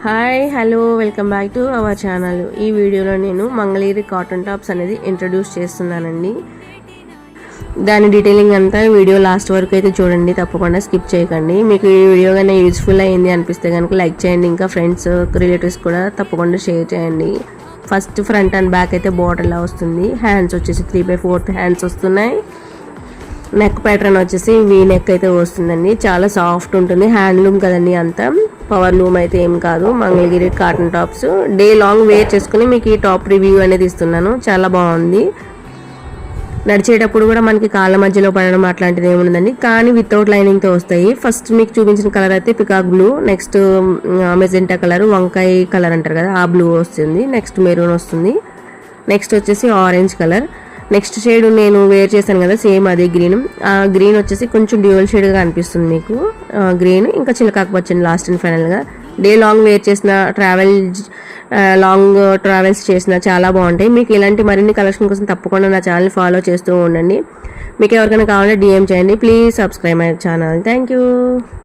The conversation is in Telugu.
Hi hello welcome back to our channel. ఈ వీడియోలో నేను మంగళగిరి కాటన్ టాప్స్ అనేది ఇంట్రడ్యూస్ చేస్తున్నానండి. దాని డీటెయిలింగ్ అంతా వీడియో లాస్ట్ వరకు అయితే చూడండి, తప్పకుండా స్కిప్ చేయకండి. మీకు ఈ వీడియో కానీ యూజ్ఫుల్ అయింది అనిపిస్తే కనుక లైక్ చేయండి, ఇంకా ఫ్రెండ్స్ రిలేటివ్స్ కూడా తప్పకుండా షేర్ చేయండి. ఫస్ట్ ఫ్రంట్ అండ్ బ్యాక్ అయితే బోర్డర్లా వస్తుంది. హ్యాండ్స్ వచ్చేసి 3/4 హ్యాండ్స్ వస్తున్నాయి. నెక్ ప్యాటర్న్ వచ్చేసి వీ నెక్ అయితే వస్తుందండి. చాలా సాఫ్ట్ ఉంటుంది, హ్యాండ్లూమ్ కదండి, అంతా పవర్ లూమ్ అయితే ఏం కాదు. Mangalagiri cotton tops day long wear చేసుకుని మీకు ఈ టాప్ రివ్యూ అనేది ఇస్తున్నాను. చాలా బాగుంది. నడిచేటప్పుడు కూడా మనకి కాళ్ళ మధ్యలో పడడం అట్లాంటిది ఏముండదండి, కానీ వితౌట్ లైనింగ్తో వస్తాయి. ఫస్ట్ మీకు చూపించిన కలర్ అయితే peacock blue, next magenta colour, వంకాయ కలర్ అంటారు కదా, ఆ బ్లూ వస్తుంది. నెక్స్ట్ మెరూన్ వస్తుంది. నెక్స్ట్ వచ్చేసి ఆరెంజ్ కలర్. నెక్స్ట్ షేడ్ నేను వేర్ చేశాను కదా, సేమ్ అదే గ్రీన్. ఆ గ్రీన్ వచ్చేసి కొంచెం డ్యూయల్ షేడ్గా అనిపిస్తుంది మీకు. గ్రీన్ ఇంకా చిలకాకు పచ్చండి లాస్ట్ అండ్ ఫైనల్గా. డే లాంగ్ వేర్ చేసిన, లాంగ్ ట్రావెల్స్ చేసిన చాలా బాగుంటాయి. మీకు ఇలాంటి మరిన్ని కలెక్షన్ కోసం తప్పకుండా నా ఛానల్ ఫాలో చేస్తూ ఉండండి. మీకు ఎవరికైనా కావాలంటే DM చేయండి. Please subscribe my channel. Thank you.